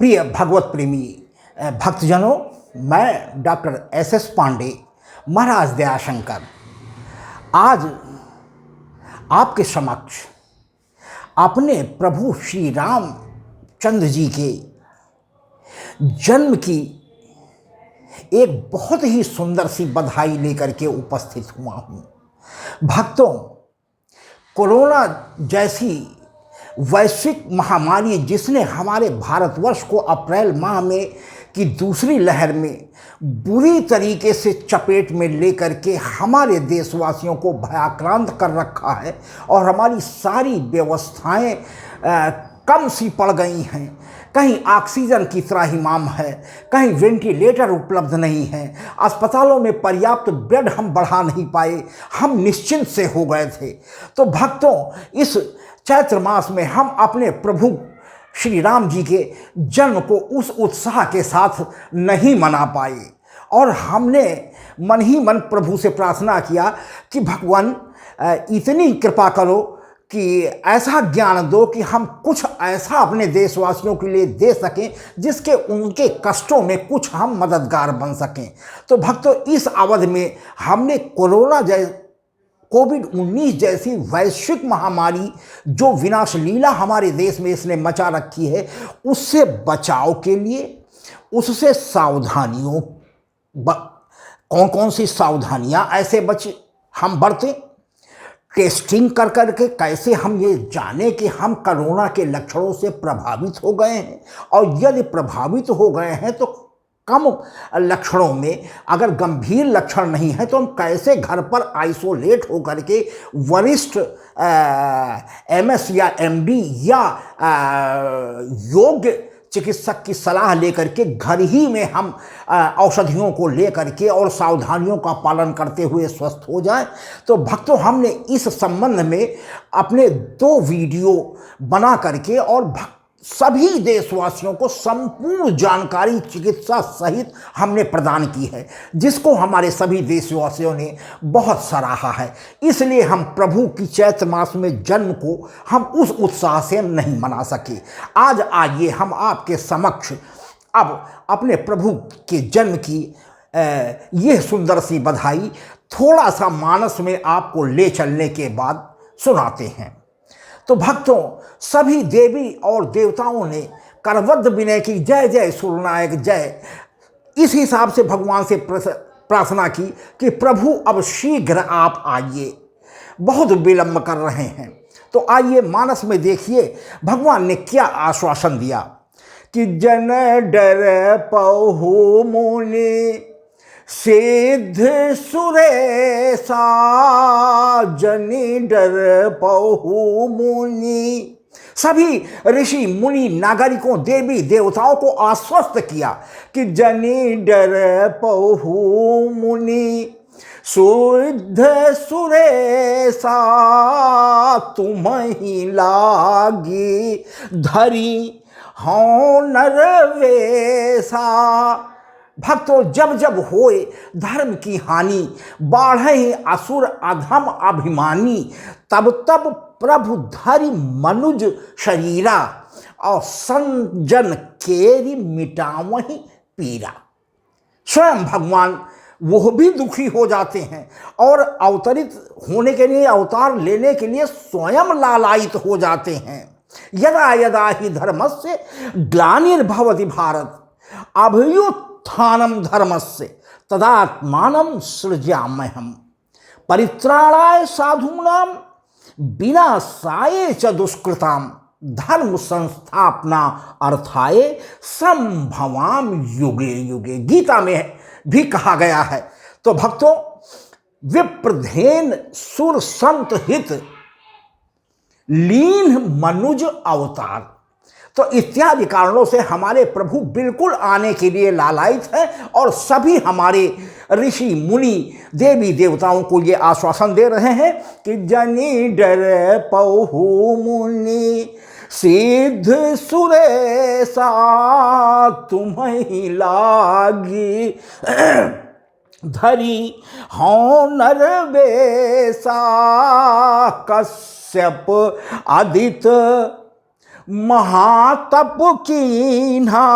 प्रिय भगवत प्रेमी भक्तजनों, मैं डॉक्टर एस पांडे, महाराज दयाशंकर, आज आपके समक्ष अपने प्रभु श्री रामचंद्र जी के जन्म की एक बहुत ही सुंदर सी बधाई लेकर के उपस्थित हुआ हूँ। भक्तों, कोरोना जैसी वैश्विक महामारी जिसने हमारे भारतवर्ष को अप्रैल माह में की दूसरी लहर में बुरी तरीके से चपेट में लेकर के हमारे देशवासियों को भयाक्रांत कर रखा है और हमारी सारी व्यवस्थाएं कम सी पड़ गई हैं। कहीं ऑक्सीजन की त्राहिमाम है, कहीं वेंटिलेटर उपलब्ध नहीं है, अस्पतालों में पर्याप्त बेड हम बढ़ा नहीं पाए, हम निश्चिंत से हो गए थे। तो भक्तों, इस चैत्र मास में हम अपने प्रभु श्री राम जी के जन्म को उस उत्साह के साथ नहीं मना पाए और हमने मन ही मन प्रभु से प्रार्थना किया कि भगवान इतनी कृपा करो कि ऐसा ज्ञान दो कि हम कुछ ऐसा अपने देशवासियों के लिए दे सकें जिसके उनके कष्टों में कुछ हम मददगार बन सकें। तो भक्तों, इस अवधि में हमने कोविड-19 जैसी वैश्विक महामारी जो विनाश लीला हमारे देश में इसने मचा रखी है, उससे बचाव के लिए उससे सावधानियों कौन कौन सी सावधानियां ऐसे हम बरतें, टेस्टिंग कर करके कैसे हम ये जाने कि हम कोरोना के लक्षणों से प्रभावित हो गए हैं, और यदि प्रभावित हो गए हैं तो कम लक्षणों में, अगर गंभीर लक्षण नहीं है तो हम कैसे घर पर आइसोलेट होकर के वरिष्ठ MS या MD या योग्य चिकित्सक की सलाह लेकर के घर ही में हम औषधियों को लेकर के और सावधानियों का पालन करते हुए स्वस्थ हो जाएं। तो भक्तों, हमने इस संबंध में अपने 2 वीडियो बना करके और सभी देशवासियों को संपूर्ण जानकारी चिकित्सा सहित हमने प्रदान की है, जिसको हमारे सभी देशवासियों ने बहुत सराहा है। इसलिए हम प्रभु की चैत्र मास में जन्म को हम उस उत्साह से नहीं मना सके। आज आइए हम आपके समक्ष अब अपने प्रभु के जन्म की यह सुंदर सी बधाई थोड़ा सा मानस में आपको ले चलने के बाद सुनाते हैं। तो भक्तों, सभी देवी और देवताओं ने करबद्ध विनय की जय जय सूर्यनायक जय, इस हिसाब से भगवान से प्रार्थना की कि प्रभु अब शीघ्र आप आइए, बहुत विलंब कर रहे हैं। तो आइए मानस में देखिए भगवान ने क्या आश्वासन दिया कि जन डर पहु मुनि सिद्ध सुरेशा, जनि डर पहु मुनि। सभी ऋषि मुनि नागरिकों देवी देवताओं को आश्वस्त किया कि जनि डर पहु मुनि सिद्ध सुरेशा, तुम्हि लागी धरी हौ नरवेशा। भक्तों, जब जब होए धर्म की हानि, बाढ़े असुर अधम अभिमानी, तब तब प्रभु धरि मनुज शरीरा, और संजन केरि मिटावहि पीरा। स्वयं भगवान वो भी दुखी हो जाते हैं और अवतरित होने के लिए, अवतार लेने के लिए स्वयं लालायित हो जाते हैं। यदा यदा ही धर्मस्य ग्लानिर्भवति भारत, अभ्युत्थानम धर्मस्य तदात्मानं सृजाम्यहम्, परित्राणाय साधूनां विनाशाय च दुष्कृतां, धर्म संस्थापना अर्थाय संभवाम युगे युगे। गीता में भी कहा गया है। तो भक्तों, विप्रधेन सुर संत हित लीन मनुज अवतार, तो इत्यादि कारणों से हमारे प्रभु बिल्कुल आने के लिए लालायित हैं और सभी हमारे ऋषि मुनि देवी देवताओं को ये आश्वासन दे रहे हैं कि जनि डर पहु मुनि सिद्ध सुरेशा, तुम्हि लागी धरी हौ नरवेशा। कश्यप आदित्य महातप कीन्हा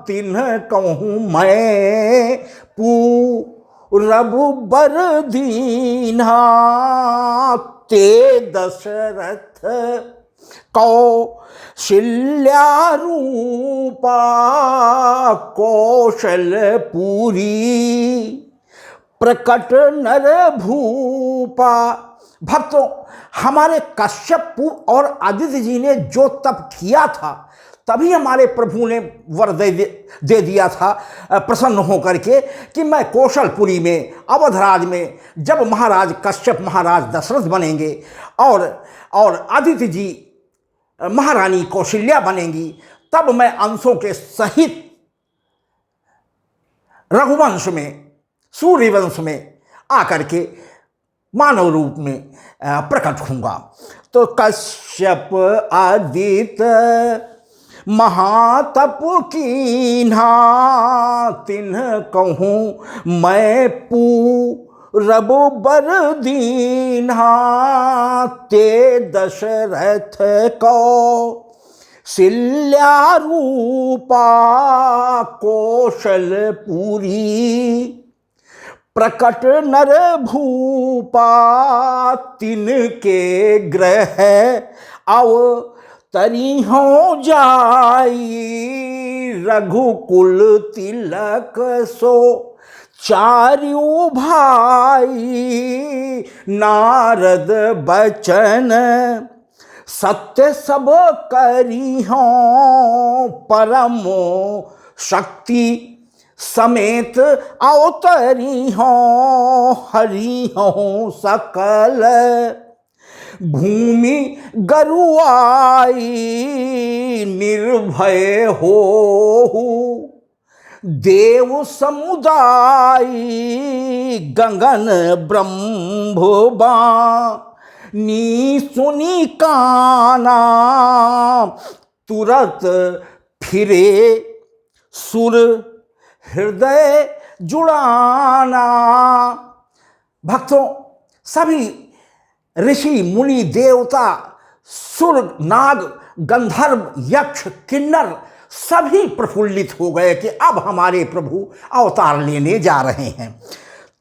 तिन्ह कहूँ मैं पूरब बर दीन्हा। ते दशरथ कौशल्या रूपा कौशलपुरी प्रकट नर भूपा। भक्तों, हमारे कश्यप और आदित्य जी ने जो तप किया था तभी हमारे प्रभु ने वर दे दिया था प्रसन्न होकर के कि मैं कौशलपुरी में, अवधराज में, जब महाराज कश्यप महाराज दशरथ बनेंगे और आदित्य जी महारानी कौशल्या बनेंगी, तब मैं अंशों के सहित रघुवंश में, सूर्यवंश में आकर के मानव रूप में प्रकट होऊंगा। तो कश्यप आदित्य महातप कीन्हा तिन्ह कहूँ मैं पूरब बर दीन्हा। ते दशरथ कौशल्या रूपा कौशलपुरी प्रकट नर भूपा। तिनके ग्रह अवतरी हो जाई रघुकुल तिलक सो चार्यू भाई। नारद बचन सत्य सब करी हो परमो शक्ति समेत अवतरी हो हरि हो सकल भूमि गरुआई। निर्भय हो देव समुदाय गगन ब्रह्मबा नी सुनी काना। तुरत फिरे सुर हृदय जुड़ाना। भक्तों, सभी ऋषि मुनि देवता सुर नाग गंधर्व यक्ष किन्नर सभी प्रफुल्लित हो गए कि अब हमारे प्रभु अवतार लेने जा रहे हैं।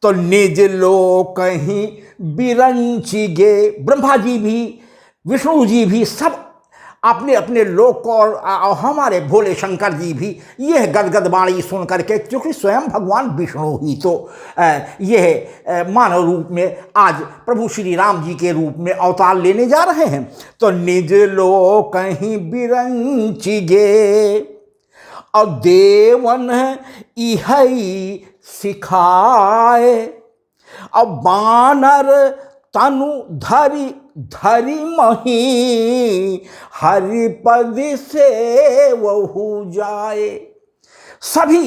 तो निज लोक कहीं बिरंची गे, ब्रह्मा जी भी विष्णु जी भी सब अपने अपने लोक को और हमारे भोले शंकर जी भी यह गदगद वाणी सुन करके, क्योंकि स्वयं भगवान विष्णु ही तो यह मानव रूप में आज प्रभु श्री राम जी के रूप में अवतार लेने जा रहे हैं। तो निज लोक कहीं बिरंची गे और देवन इहई सिखाए। और बानर तनु धरि धरि मही हरिपद से वहु जाए। सभी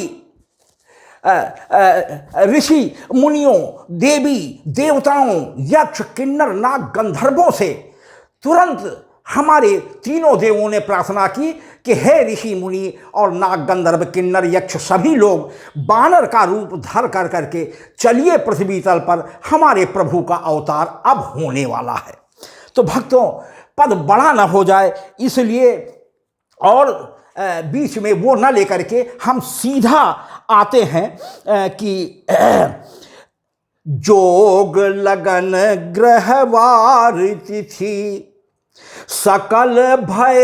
ऋषि मुनियों देवी देवताओं यक्ष किन्नर नाग गंधर्वों से तुरंत हमारे तीनों देवों ने प्रार्थना की कि हे ऋषि मुनि और नाग गंधर्व किन्नर यक्ष सभी लोग बानर का रूप धर कर करके चलिए पृथ्वी तल पर, हमारे प्रभु का अवतार अब होने वाला है। तो भक्तों, पद बड़ा न हो जाए इसलिए और बीच में वो न लेकर के हम सीधा आते हैं कि जोग लगन ग्रहवार तिथि सकल भय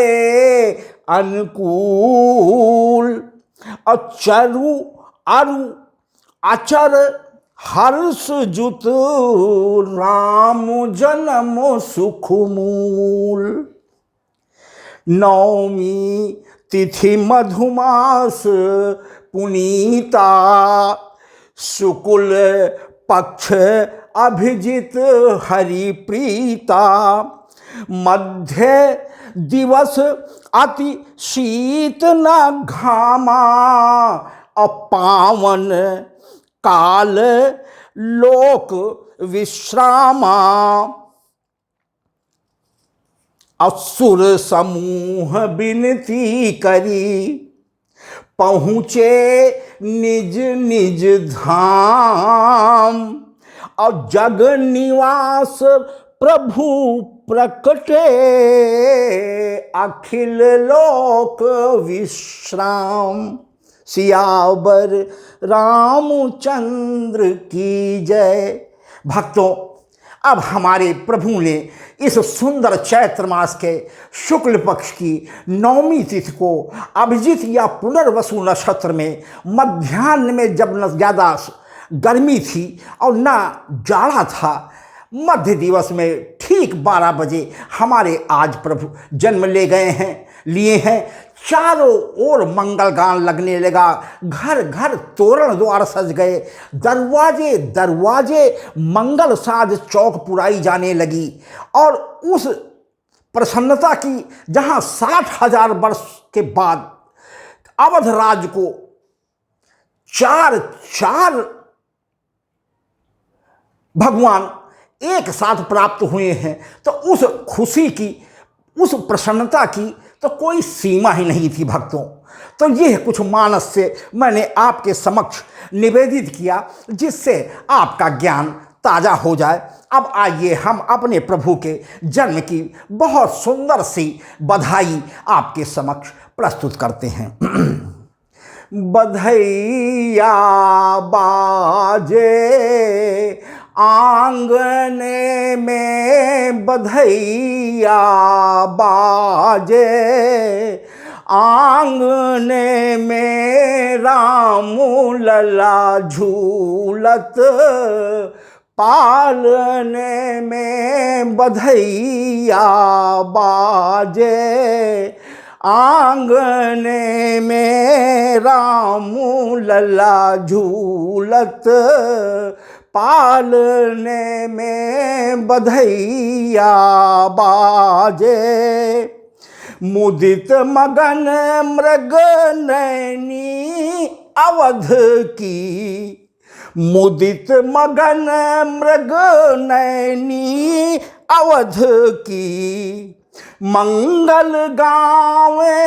अनुकूल। अचरु अरु अचर हर्ष जुत राम जन्म सुख मूल। नवमी तिथि मधुमास पुनीता शुक्ल पक्ष अभिजित हरि प्रीता। मध्य दिवस अति शीत न घामा अपावन काल लोक विश्रामा। असुर समूह बिनती करी पहुँचे निज निज धाम। और जग निवास प्रभु प्रकटे अखिल लोक विश्राम। सियावर रामचंद्र की जय। भक्तों, अब हमारे प्रभु ने इस सुंदर चैत्र मास के शुक्ल पक्ष की 9वीं तिथि को अभिजीत या पुनर्वसु नक्षत्र में मध्याह्न में, जब न ज़्यादा गर्मी थी और न जाड़ा था, मध्य दिवस में ठीक 12 बजे हमारे आज प्रभु जन्म लिए हैं। चारों ओर मंगल गान लगने लगा, घर घर तोरण द्वार सज गए, दरवाजे दरवाजे मंगल साज चौक पुराई जाने लगी। और उस प्रसन्नता की, जहां 60,000 वर्ष के बाद अवध राज को चार भगवान एक साथ प्राप्त हुए हैं, तो उस खुशी की, उस प्रसन्नता की तो कोई सीमा ही नहीं थी भक्तों। तो यह कुछ मानस से मैंने आपके समक्ष निवेदित किया, जिससे आपका ज्ञान ताज़ा हो जाए। अब आइए हम अपने प्रभु के जन्म की बहुत सुंदर सी बधाई आपके समक्ष प्रस्तुत करते हैं। बधैया बाजे आंगने में, बधैया बाजे आंगने में, राम लला झूलत पालने में। बधैया बाजे आंगने में, राम लला झूलत पालने में। बधैया बाजे मुदित मगन मृग नैनी अवध की। मुदित मगन मृग नैनी अवध की। मंगल गावे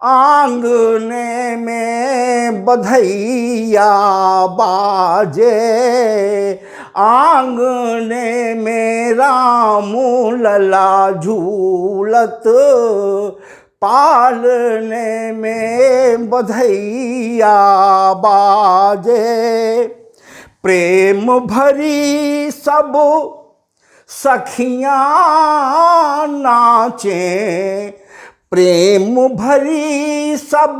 आंगने में, बधैया बाजे आंगने में। राम लला झूलत पालने में। बधैया बाजे प्रेम भरी सब सखियाँ नाचें। प्रेम भरी सब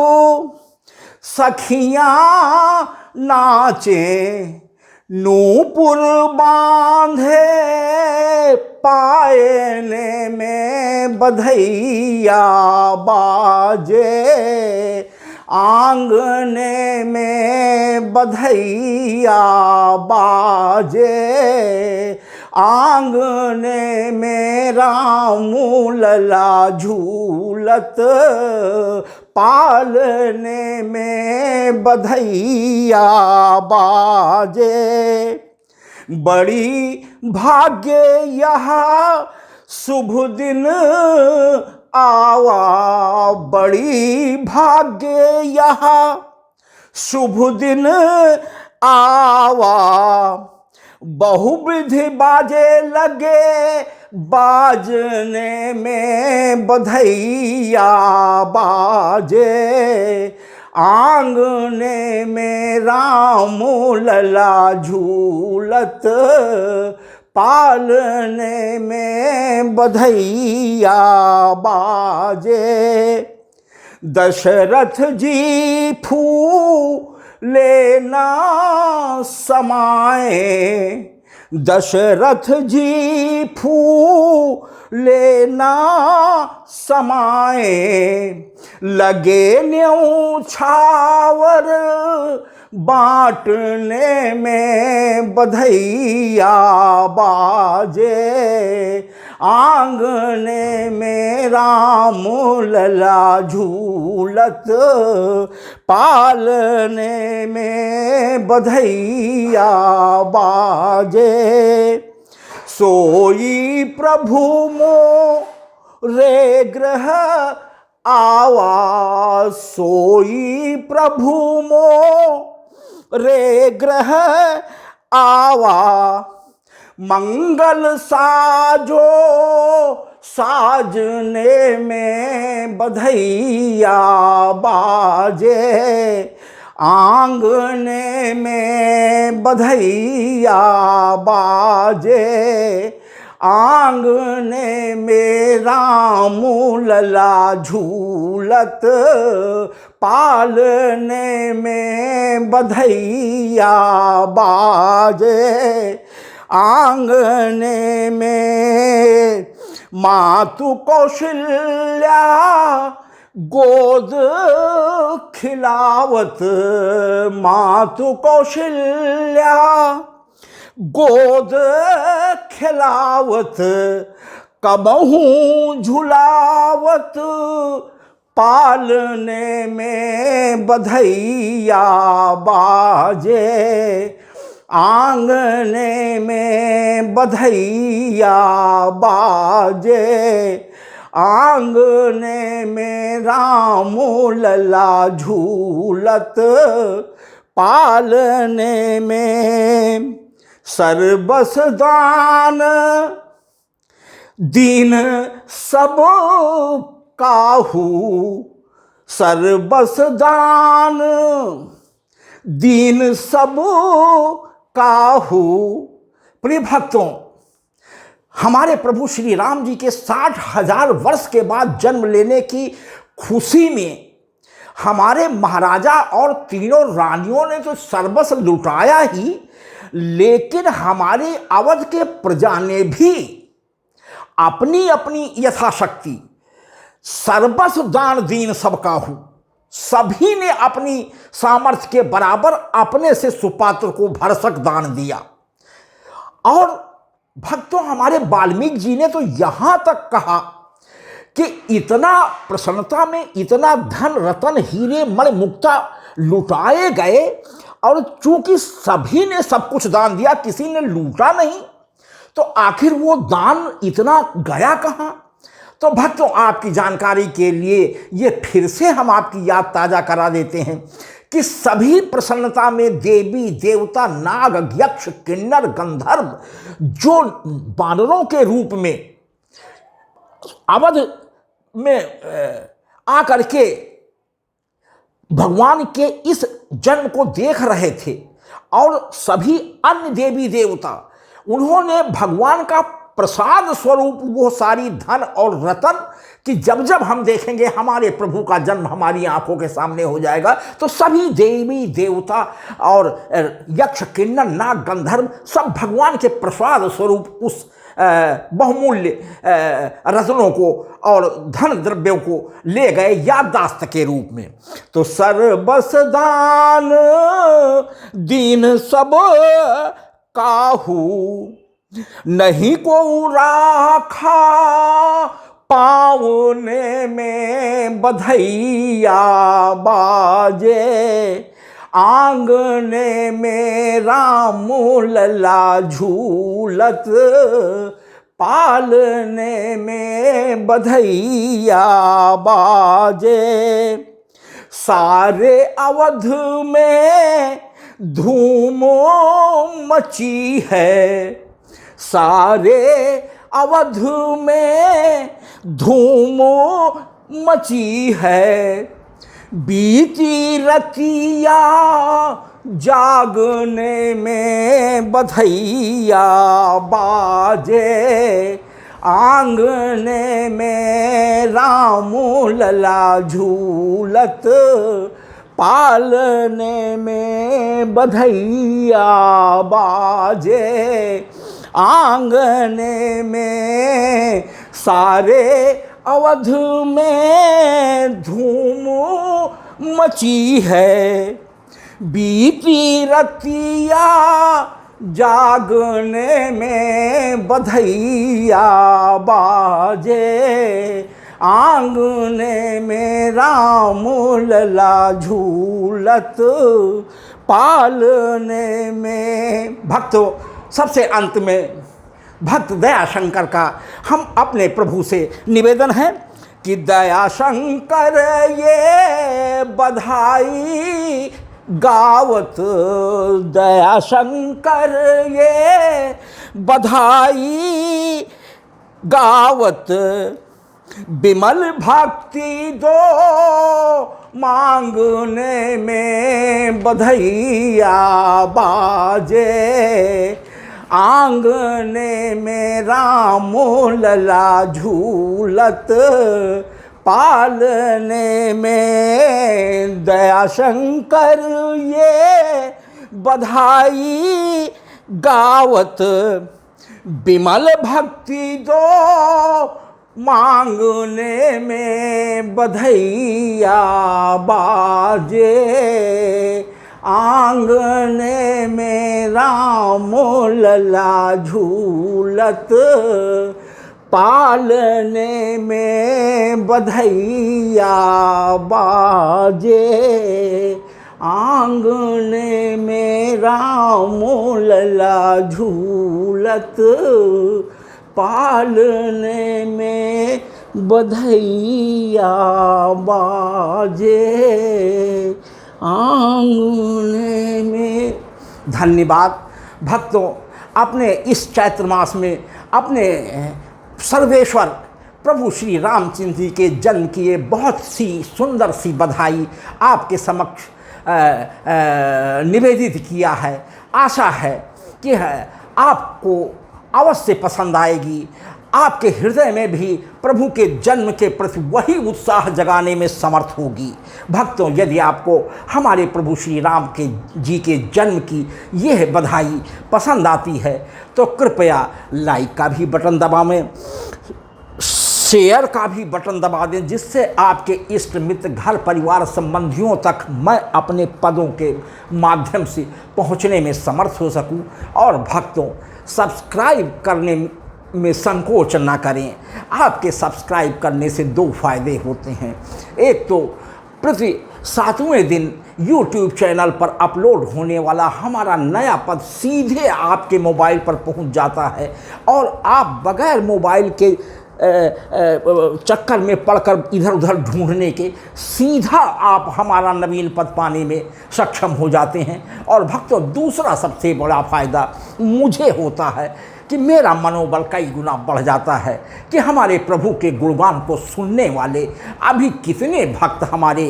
सखियाँ नाचें। नूपुर बांधे पायने में। बधैया बाजे आंगने में। बधैया बाजे आंगने में। राम लला झूलत पालने में। बधैया बाजे बड़ी भाग्य यहाँ शुभ दिन आवा। बड़ी भाग्य यहाँ शुभ दिन आवा। बहुविधि बाजे लगे बाजने में। बधैया बाजे आंगने में। राम लला झूलत पालने में। बधैया बाजे दशरथ जी लेना समाए। दशरथ जी लेना समाए। लगे न्यौछावर बांटने में। बधैया बाजे आंगने में। राम लला झूलत पालने में। बधैया बाजे सोई प्रभु मोरे ग्रह आवा। सोई प्रभु मोरे ग्रह आवा। मंगल साजो साजने में बधैया बाजे, आंगने में बधैया बाजे, आंगने में राम लला झूलत, पालने में बधैया बाजे, आंगने में मातु कौशल्या गोद खिलावत, मातु कौशल्या गोद खिलावत, कबहू झुलावत, पालने में बधैया बाजे, आंगने में बधैया बाजे, आंगने में राम लला झूलत, पालने में सर्वस दान दीन सब काहू, सर्वस दान दीन सब काहू। प्रिय भक्तों, हमारे प्रभु श्री राम जी के 60,000 वर्ष के बाद जन्म लेने की खुशी में हमारे महाराजा और तीनों रानियों ने तो सर्वस्व लुटाया ही, लेकिन हमारे अवध के प्रजा ने भी अपनी अपनी यथाशक्ति सर्वस्व दान दीन सब काहू, सभी ने अपनी सामर्थ्य के बराबर अपने से सुपात्र को भरसक दान दिया। और भक्तों, हमारे वाल्मीकि जी ने तो यहां तक कहा कि इतना प्रसन्नता में इतना धन रतन हीरे मणि मुक्ता लुटाए गए, और चूंकि सभी ने सब कुछ दान दिया, किसी ने लूटा नहीं, तो आखिर वो दान इतना गया कहां? तो भक्तों, आपकी जानकारी के लिए ये फिर से हम आपकी याद ताजा करा देते हैं कि सभी प्रसन्नता में देवी देवता नाग यक्ष किन्नर गंधर्व जो बानरों के रूप में अवध में आकर के भगवान के इस जन्म को देख रहे थे, और सभी अन्य देवी देवता उन्होंने भगवान का प्रसाद स्वरूप वो सारी धन और रतन कि जब जब हम देखेंगे हमारे प्रभु का जन्म हमारी आंखों के सामने हो जाएगा, तो सभी देवी देवता और यक्ष किन्नर नाग गंधर्व सब भगवान के प्रसाद स्वरूप उस बहुमूल्य रत्नों को और धन द्रव्यों को ले गए याददाश्त के रूप में। तो सर्वस दान दीन सब काहू, नहीं को राखा पावने में बधैया बाजे, आंगने में राम लला झूलत, पालने में बधैया बाजे। सारे अवध में धूम मची है, सारे अवध में धूम मची है, बीती रतिया जागने में बधैया बाजे, आंगने में राम लला झूलत, पालने में बधैया बाजे, आंगने में सारे अवध में धूम मची है, बीती रतिया जागने में बधैया बाजे, आंगने में राम लला झूलत, पालने में। भक्तों, सबसे अंत में भक्त दया शंकर का हम अपने प्रभु से निवेदन है कि दया शंकर ये बधाई गावत दया शंकर ये बधाई, गावत विमल भक्ति दो मांगने में बधैया बाजे, आंगने में राम लला झूलत, पालने में दया शंकर ये बधाई, गावत विमल भक्ति दो मांगने में बधैया बाजे, आंगने में राम लला झूलत, पालने में बधैया बाजे, आंगने में राम लला झूलत, पालने में बधैया बाजे, आंगने में। धन्यवाद भक्तों, अपने इस चैत्र मास में अपने सर्वेश्वर प्रभु श्री रामचंद्र जी के जन्म की ये बहुत सी सुंदर सी बधाई आपके समक्ष निवेदित किया है। आशा है कि आपको अवश्य पसंद आएगी, आपके हृदय में भी प्रभु के जन्म के प्रति वही उत्साह जगाने में समर्थ होगी। भक्तों, यदि आपको हमारे प्रभु श्री राम के जी के जन्म की यह बधाई पसंद आती है तो कृपया लाइक का भी बटन दबाएं, शेयर का भी बटन दबा दें, जिससे आपके इष्ट मित्र घर परिवार संबंधियों तक मैं अपने पदों के माध्यम से पहुंचने में समर्थ हो सकूं। और भक्तों, सब्सक्राइब करने में संकोच ना करें। आपके सब्सक्राइब करने से दो फायदे होते हैं। एक तो प्रति 7वें दिन YouTube चैनल पर अपलोड होने वाला हमारा नया पद सीधे आपके मोबाइल पर पहुंच जाता है और आप बगैर मोबाइल के चक्कर में पड़कर इधर उधर ढूंढने के सीधा आप हमारा नवीन पद पाने में सक्षम हो जाते हैं। और भक्तों, दूसरा सबसे बड़ा फ़ायदा मुझे होता है कि मेरा मनोबल कई गुना बढ़ जाता है कि हमारे प्रभु के गुणगान को सुनने वाले अभी कितने भक्त हमारे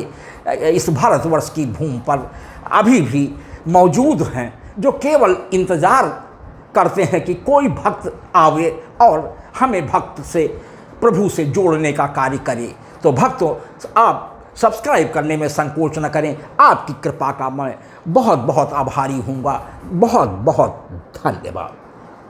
इस भारतवर्ष की भूमि पर अभी भी मौजूद हैं, जो केवल इंतज़ार करते हैं कि कोई भक्त आवे और हमें भक्त से प्रभु से जोड़ने का कार्य करे। तो भक्तों, आप सब्सक्राइब करने में संकोच न करें। आपकी कृपा का मैं बहुत बहुत आभारी हूँगा। बहुत बहुत धन्यवाद।